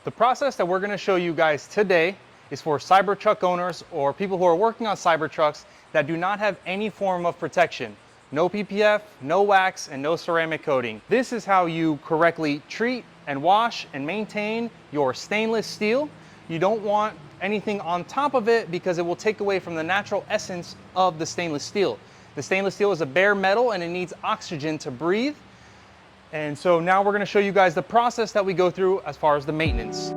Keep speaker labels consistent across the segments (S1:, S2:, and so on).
S1: The process that we're going to show you guys today is for Cybertruck owners or people who are working on Cybertrucks that do not have any form of protection. No PPF, no wax, and no ceramic coating. This is how you correctly treat and wash and maintain your stainless steel. You don't want anything on top of it because it will take away from the natural essence of the stainless steel. The stainless steel is a bare metal and it needs oxygen to breathe. And so now we're going to show you guys the process that we go through as far as the maintenance.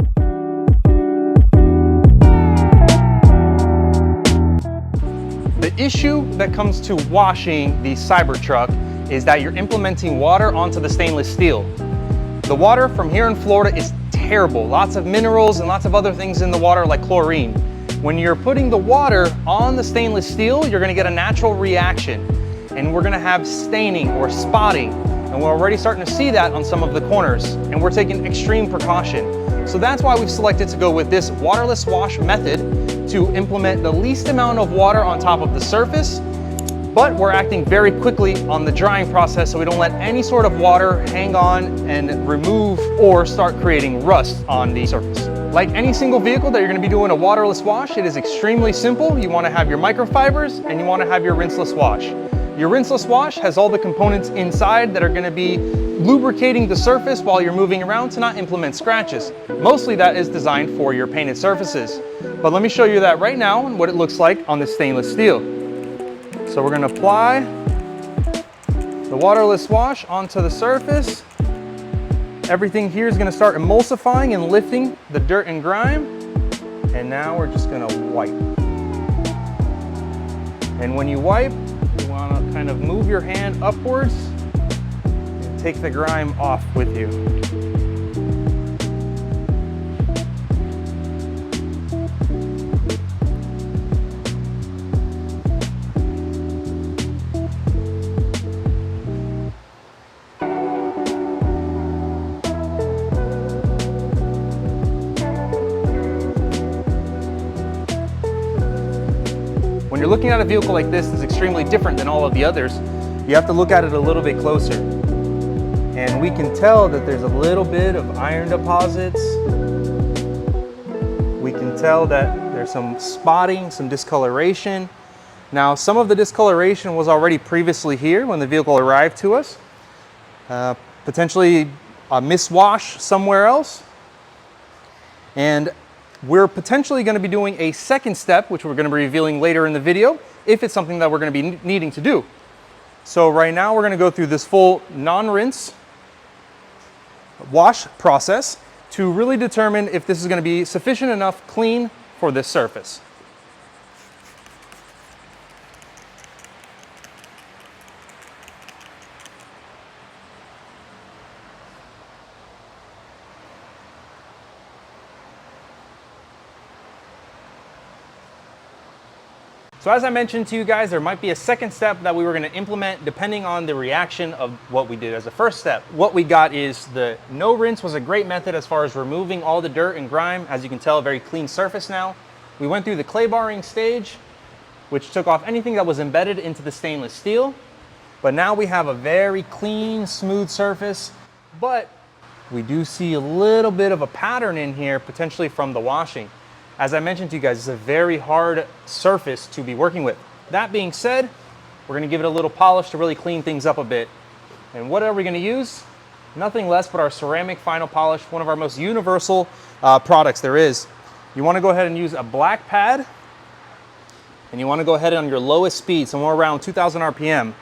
S1: The issue that comes to washing the Cybertruck is that you're implementing water onto the stainless steel. The water from here in Florida is terrible. Lots of minerals and lots of other things in the water like chlorine. When you're putting the water on the stainless steel, you're going to get a natural reaction and we're going to have staining or spotting. And we're already starting to see that on some of the corners, and we're taking extreme precaution. So that's why we've selected to go with this waterless wash method to implement the least amount of water on top of the surface, but we're acting very quickly on the drying process so we don't let any sort of water hang on and remove or start creating rust on the surface. Like any single vehicle that you're going to be doing a waterless wash, it is extremely simple. You want to have your microfibers and you want to have your rinseless wash. Your rinseless wash has all the components inside that are going to be lubricating the surface while you're moving around to not implement scratches. Mostly that is designed for your painted surfaces. But let me show you that right now and what it looks like on the stainless steel. So we're going to apply the waterless wash onto the surface. Everything here is going to start emulsifying and lifting the dirt and grime. And now we're just going to wipe. And when you wipe, you want to kind of move your hand upwards and take the grime off with you. When you're looking at a vehicle like this, it's extremely different than all of the others. You have to look at it a little bit closer. And we can tell that there's a little bit of iron deposits. We can tell that there's some spotting, some discoloration. Now, some of the discoloration was already previously here when the vehicle arrived to us. Potentially a miswash somewhere else. And we're potentially going to be doing a second step, which we're going to be revealing later in the video, if it's something that we're going to be needing to do. So right now we're going to go through this full non-rinse wash process to really determine if this is going to be sufficient enough clean for this surface. So as I mentioned to you guys, there might be a second step that we were going to implement depending on the reaction of what we did as a first step. What we got is the no rinse was a great method as far as removing all the dirt and grime. As you can tell, a very clean surface now. We went through the clay barring stage, which took off anything that was embedded into the stainless steel. But now we have a very clean, smooth surface, but we do see a little bit of a pattern in here, potentially from the washing. As I mentioned to you guys, it's a very hard surface to be working with. That being said, we're going to give it a little polish to really clean things up a bit. And what are we going to use? Nothing less but our ceramic final polish, one of our most universal products there is. You want to go ahead and use a black pad, and you want to go ahead on your lowest speed, somewhere around 2000 RPM.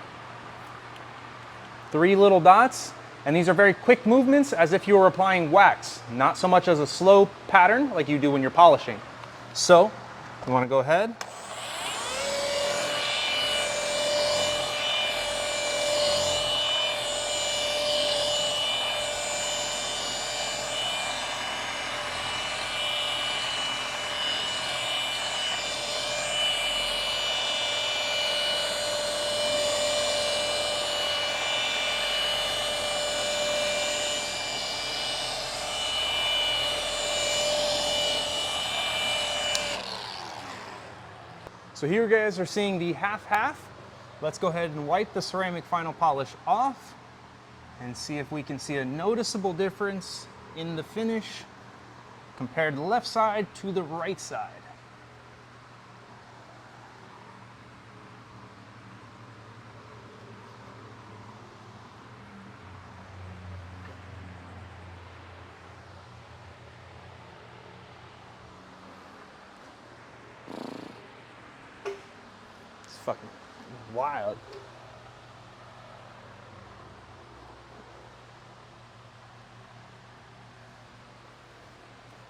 S1: 3 little dots. And these are very quick movements as if you were applying wax, not so much as a slow pattern like you do when you're polishing. So, you want to go ahead. So here you guys are seeing the half-half. Let's go ahead and wipe the ceramic final polish off and see if we can see a noticeable difference in the finish. compare the left side to the right side. It's fucking wild.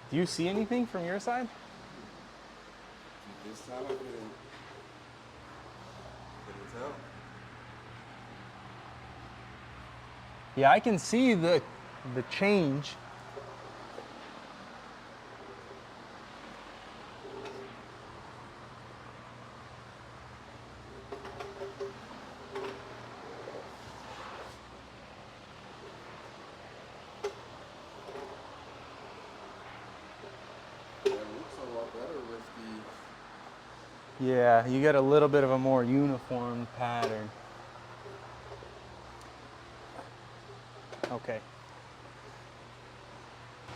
S1: Do you see anything from your side?
S2: This time I couldn't tell.
S1: Yeah, I can see the change. Yeah, you get a little bit of a more uniform pattern. Okay.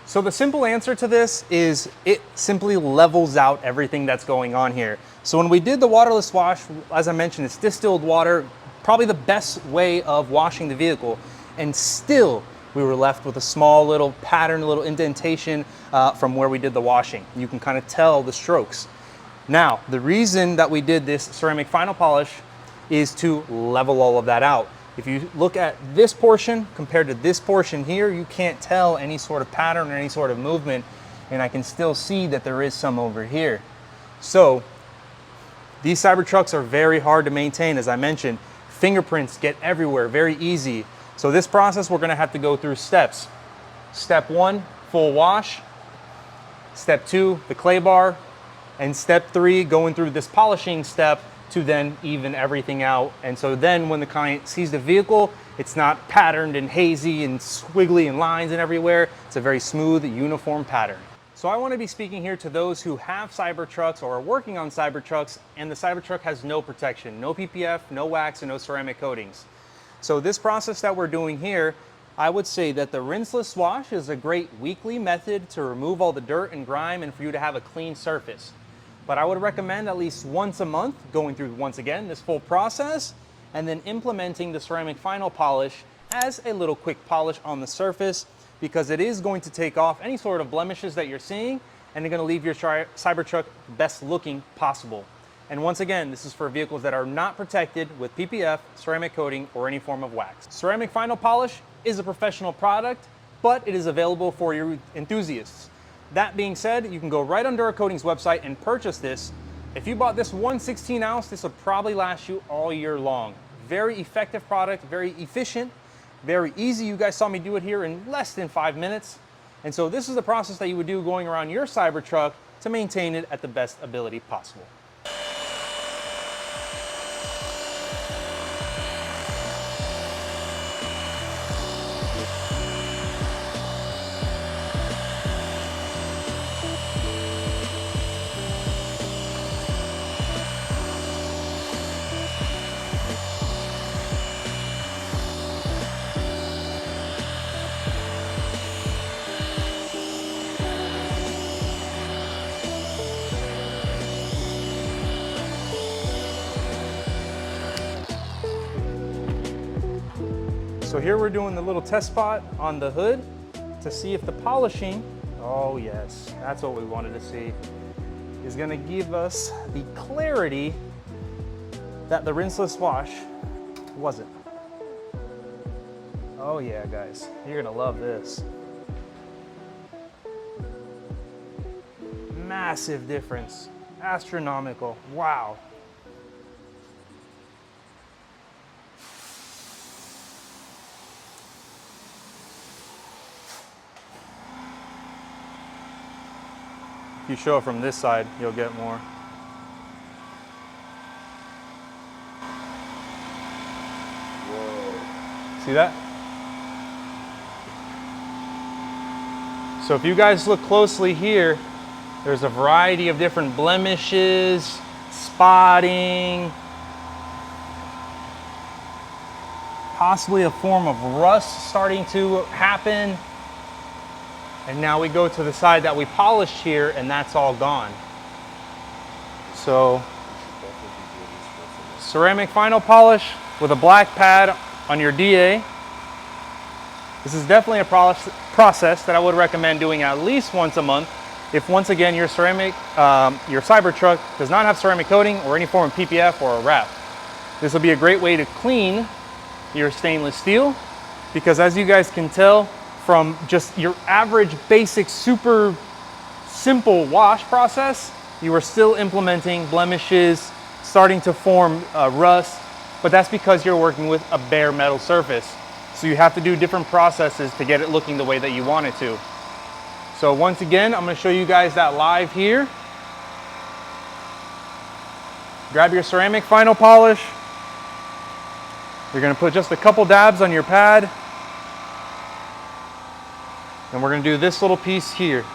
S1: So the simple answer to this is it simply levels out everything that's going on here. So when we did the waterless wash, as I mentioned, it's distilled water, probably the best way of washing the vehicle. And still, we were left with a small little pattern, a little indentation from where we did the washing. You can kind of tell the strokes. Now, the reason that we did this ceramic final polish is to level all of that out. If you look at this portion compared to this portion here, you can't tell any sort of pattern or any sort of movement, and I can still see that there is some over here. So, these Cybertrucks are very hard to maintain, as I mentioned. Fingerprints get everywhere, very easy. So this process, we're gonna have to go through steps. Step 1, full wash. Step 2, the clay bar. And step 3, going through this polishing step to then even everything out. And so then when the client sees the vehicle, it's not patterned and hazy and squiggly and lines and everywhere. It's a very smooth, uniform pattern. So I want to be speaking here to those who have Cybertrucks or are working on Cybertrucks, and the Cybertruck has no protection, no PPF, no wax, and no ceramic coatings. So this process that we're doing here, I would say that the rinseless wash is a great weekly method to remove all the dirt and grime and for you to have a clean surface. But I would recommend at least once a month going through, once again, this full process and then implementing the ceramic final polish as a little quick polish on the surface, because it is going to take off any sort of blemishes that you're seeing and you're going to leave your Cybertruck best looking possible. And once again, this is for vehicles that are not protected with PPF, ceramic coating, or any form of wax. Ceramic final polish is a professional product, but it is available for your enthusiasts. That being said, you can go right under our coatings website and purchase this. If you bought this 1/16 ounce, this will probably last you all year long. Very effective product, very efficient, very easy. You guys saw me do it here in less than 5 minutes. And so this is the process that you would do going around your Cybertruck to maintain it at the best ability possible. So here we're doing the little test spot on the hood to see if the polishing, oh yes, that's what we wanted to see, is gonna give us the clarity that the rinseless wash wasn't. Oh yeah, guys, you're gonna love this. Massive difference, astronomical, wow. If you show it from this side, you'll get more. Whoa. See that? So if you guys look closely here, there's a variety of different blemishes, spotting, possibly a form of rust starting to happen. And now we go to the side that we polished here, and that's all gone. So, ceramic final polish with a black pad on your DA. This is definitely a process that I would recommend doing at least once a month. If once again your Cybertruck does not have ceramic coating or any form of PPF or a wrap. This will be a great way to clean your stainless steel, because as you guys can tell from just your average basic super simple wash process, you are still implementing blemishes, starting to form rust, but that's because you're working with a bare metal surface. So you have to do different processes to get it looking the way that you want it to. So once again, I'm going to show you guys that live here. Grab your ceramic final polish. You're going to put just a couple dabs on your pad. And we're going to do this little piece here.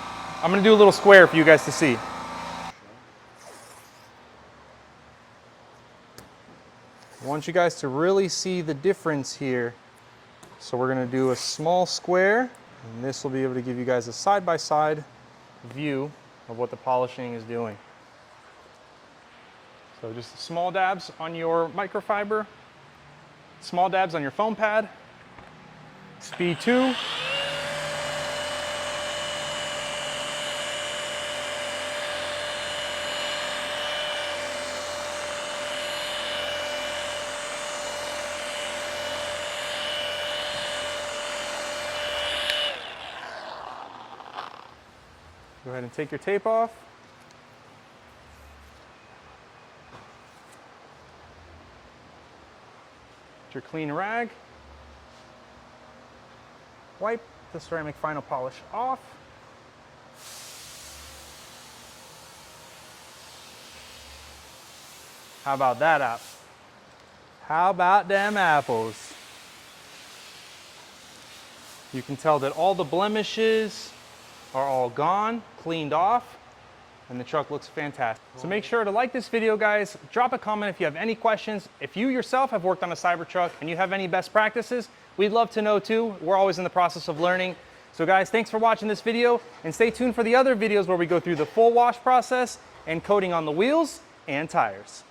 S1: I'm going to do a little square for you guys to see. I want you guys to really see the difference here. So we're going to do a small square, and this will be able to give you guys a side-by-side view of what the polishing is doing. So just small dabs on your microfiber, small dabs on your foam pad, speed 2. Go ahead and take your tape off. Get your clean rag. Wipe the ceramic final polish off. How about that app? How about them apples? You can tell that all the blemishes are all gone, cleaned off, and the truck looks fantastic. So make sure to like this video, guys. Drop a comment if you have any questions. If you yourself have worked on a Cybertruck and you have any best practices, we'd love to know too. We're always in the process of learning. So guys, thanks for watching this video, and stay tuned for the other videos where we go through the full wash process and coating on the wheels and tires.